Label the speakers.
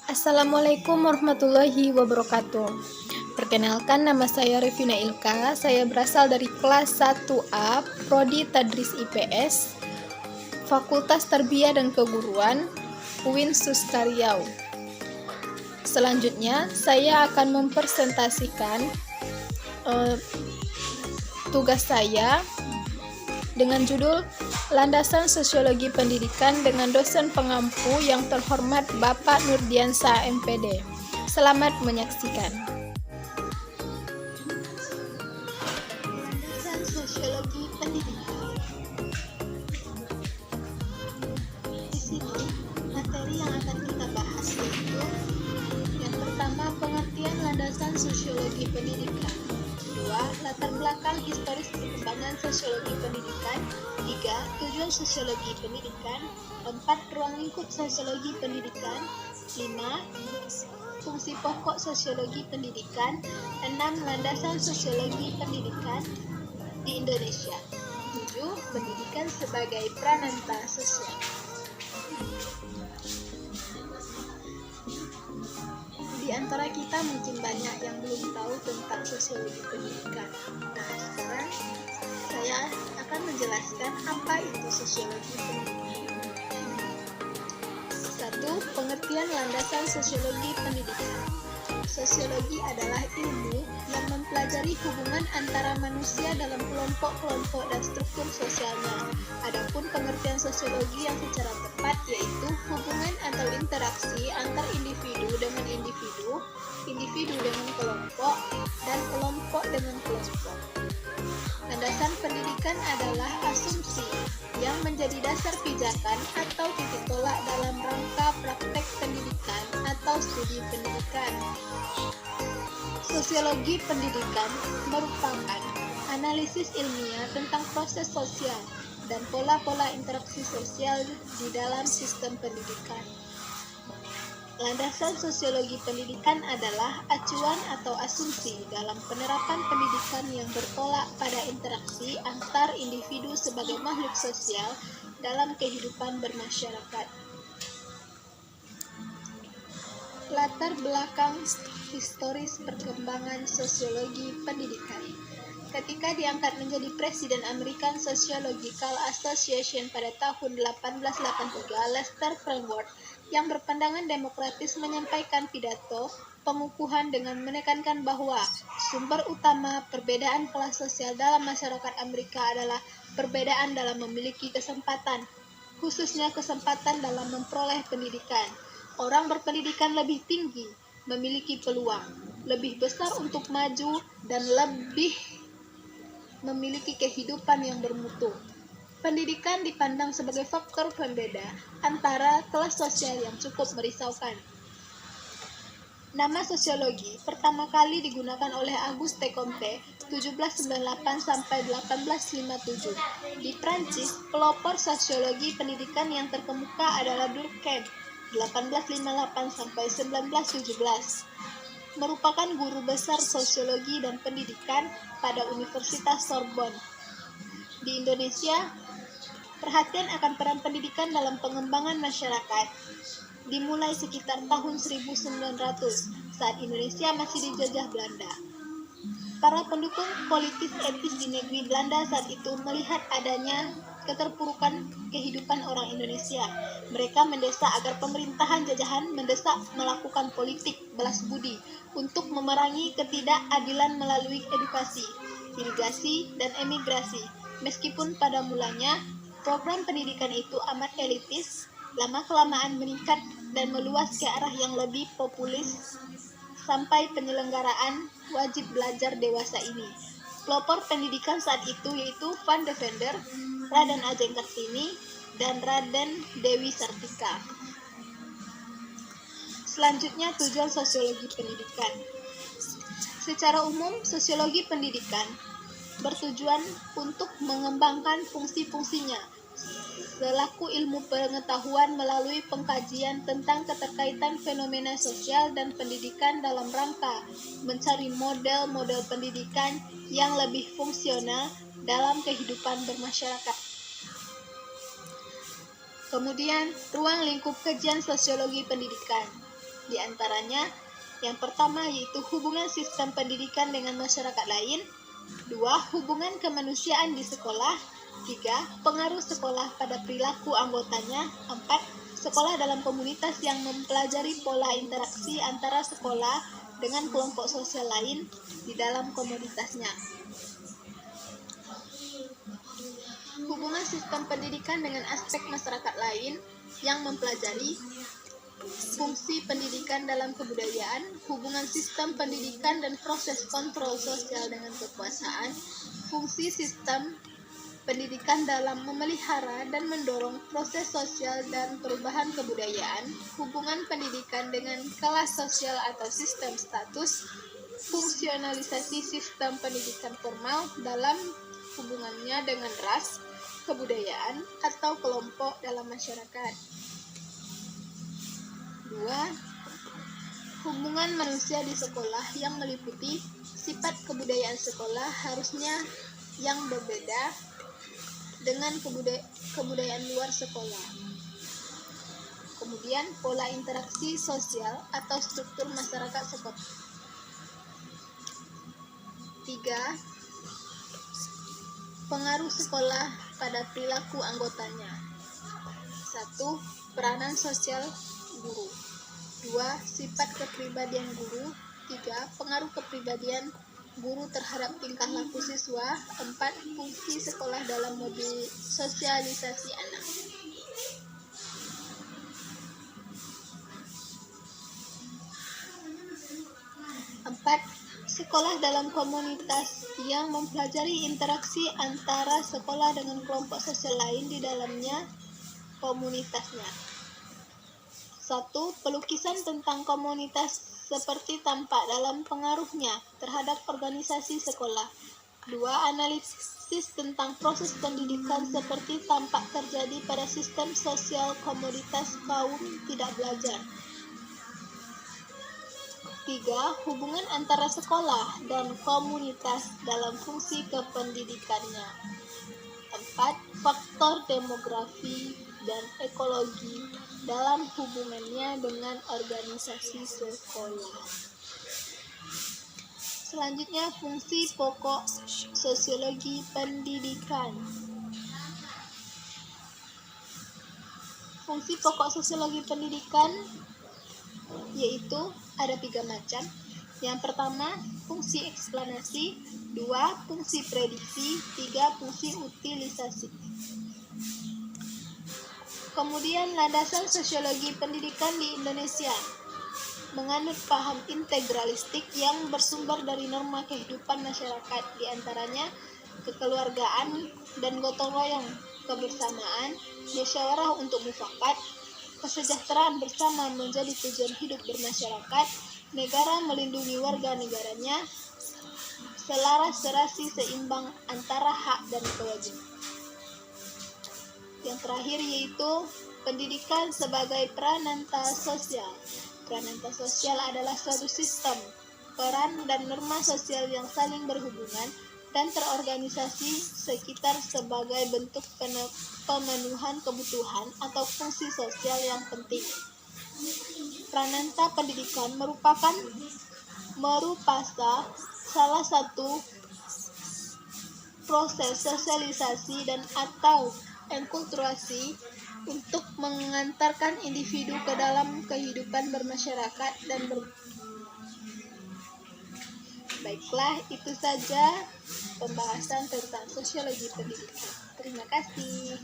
Speaker 1: Assalamualaikum warahmatullahi wabarakatuh. Perkenalkan, nama saya Revina Ilka. Saya berasal dari kelas 1A, Prodi Tadris IPS, Fakultas Tarbiyah dan Keguruan, UIN Suska Riau. Selanjutnya, saya akan mempresentasikan tugas saya dengan judul Landasan Sosiologi Pendidikan dengan dosen pengampu yang terhormat Bapak Nurdiansa MPD. Selamat menyaksikan.
Speaker 2: Landasan Sosiologi Pendidikan. Di sini, materi yang akan kita bahas yaitu yang pertama, pengertian landasan sosiologi pendidikan. 2. Latar belakang historis perkembangan sosiologi pendidikan. 3. Tujuan sosiologi pendidikan. 4. Ruang lingkup sosiologi pendidikan. 5. Fungsi pokok sosiologi pendidikan. 6. Landasan sosiologi pendidikan di Indonesia. 7. Pendidikan sebagai pranata sosial. Di antara kita mungkin banyak yang belum tahu tentang sosiologi pendidikan. Nah, sekarang saya akan menjelaskan apa itu sosiologi pendidikan. 1. Pengertian landasan sosiologi pendidikan. Sosiologi adalah ilmu yang mempelajari hubungan antara manusia dalam kelompok-kelompok dan struktur sosialnya. Adapun pengertian sosiologi yang secara tepat yaitu hubungan atau interaksi antar individu dengan individu, individu dengan kelompok, dan kelompok dengan kelompok. Landasan pendidikan adalah asumsi yang menjadi dasar pijakan atau titik tolak dalam rangka praktek pendidikan atau studi pendidikan. Sosiologi pendidikan merupakan analisis ilmiah tentang proses sosial dan pola-pola interaksi sosial di dalam sistem pendidikan. Landasan sosiologi pendidikan adalah acuan atau asumsi dalam penerapan pendidikan yang bertolak pada interaksi antar individu sebagai makhluk sosial dalam kehidupan bermasyarakat. Latar belakang historis perkembangan sosiologi pendidikan. Ketika diangkat menjadi Presiden American Sociological Association pada tahun 1883, Lester Framworth yang berpandangan demokratis menyampaikan pidato pengukuhan dengan menekankan bahwa sumber utama perbedaan kelas sosial dalam masyarakat Amerika adalah perbedaan dalam memiliki kesempatan, khususnya kesempatan dalam memperoleh pendidikan. Orang berpendidikan lebih tinggi memiliki peluang lebih besar untuk maju dan lebih memiliki kehidupan yang bermutu. Pendidikan dipandang sebagai faktor pembeda antara kelas sosial yang cukup merisaukan. Nama sosiologi pertama kali digunakan oleh Auguste Comte 1798 sampai 1857. Di Prancis, pelopor sosiologi pendidikan yang terkemuka adalah Durkheim 1858 sampai 1917. Merupakan guru besar sosiologi dan pendidikan pada Universitas Sorbonne. Di Indonesia, perhatian akan peran pendidikan dalam pengembangan masyarakat dimulai sekitar tahun 1900 saat Indonesia masih dijajah Belanda. Para pendukung politis etis di negeri Belanda saat itu melihat adanya keterpurukan kehidupan orang Indonesia. Mereka mendesak agar pemerintahan jajahan mendesak melakukan politik balas budi untuk memerangi ketidakadilan melalui edukasi, irigasi, dan emigrasi. Meskipun pada mulanya program pendidikan itu amat elitis, lama-kelamaan meningkat dan meluas ke arah yang lebih populis sampai penyelenggaraan wajib belajar dewasa ini. Pelopor pendidikan saat itu yaitu Van de Vender, Raden Ajeng Kartini, dan Raden Dewi Sartika. Selanjutnya, tujuan sosiologi pendidikan. Secara umum, sosiologi pendidikan bertujuan untuk mengembangkan fungsi-fungsinya selaku ilmu pengetahuan melalui pengkajian tentang keterkaitan fenomena sosial dan pendidikan dalam rangka mencari model-model pendidikan yang lebih fungsional dalam kehidupan bermasyarakat. Kemudian, ruang lingkup kajian sosiologi pendidikan. Di antaranya, yang pertama yaitu hubungan sistem pendidikan dengan masyarakat lain, 2. Hubungan kemanusiaan di sekolah, 3. Pengaruh sekolah pada perilaku anggotanya, 4. Sekolah dalam komunitas yang mempelajari pola interaksi antara sekolah dengan kelompok sosial lain di dalam komunitasnya. Hubungan sistem pendidikan dengan aspek masyarakat lain yang mempelajari fungsi pendidikan dalam kebudayaan, hubungan sistem pendidikan dan proses kontrol sosial dengan kekuasaan, fungsi sistem pendidikan dalam memelihara dan mendorong proses sosial dan perubahan kebudayaan, hubungan pendidikan dengan kelas sosial atau sistem status, fungsionalisasi sistem pendidikan formal dalam hubungannya dengan ras, kebudayaan, atau kelompok dalam masyarakat. 2. Hubungan manusia di sekolah yang meliputi sifat kebudayaan sekolah harusnya yang berbeda dengan kebudayaan luar sekolah. Kemudian pola interaksi sosial atau struktur masyarakat sekolah. 3. Pengaruh sekolah pada perilaku anggotanya. 1. Peranan sosial guru. 2. Sifat kepribadian guru. 3. Pengaruh kepribadian guru terhadap tingkah laku siswa. 4. Fungsi sekolah dalam modul sosialisasi anak. Sekolah dalam komunitas yang mempelajari interaksi antara sekolah dengan kelompok sosial lain di dalamnya komunitasnya. 1. Pelukisan tentang komunitas seperti tampak dalam pengaruhnya terhadap organisasi sekolah. 2. Analisis tentang proses pendidikan seperti tampak terjadi pada sistem sosial komoditas kaum tidak belajar. 3. Hubungan antara sekolah dan komunitas dalam fungsi kependidikannya. 4. Faktor demografi dan ekologi dalam hubungannya dengan organisasi sekolah. Selanjutnya, fungsi pokok sosiologi pendidikan. Fungsi pokok sosiologi pendidikan yaitu ada 3 macam. Yang pertama, fungsi eksplanasi, 2. Fungsi prediksi, 3. Fungsi utilisasi. Kemudian, landasan sosiologi pendidikan di Indonesia menganut paham integralistik yang bersumber dari norma kehidupan masyarakat, di antaranya kekeluargaan dan gotong royong, kebersamaan, musyawarah untuk mufakat, kesejahteraan bersama menjadi tujuan hidup bermasyarakat, negara melindungi warga negaranya, selaras serasi seimbang antara hak dan kewajiban. Yang terakhir yaitu pendidikan sebagai prananta sosial. Prananta sosial adalah suatu sistem, peran dan norma sosial yang saling berhubungan dan terorganisasi sekitar sebagai bentuk pemenuhan kebutuhan atau fungsi sosial yang penting. Prananta pendidikan merupakan salah satu proses sosialisasi dan atau enkulturasi untuk mengantarkan individu ke dalam kehidupan bermasyarakat dan Baiklah, itu saja pembahasan tentang sosiologi pendidikan. Terima kasih.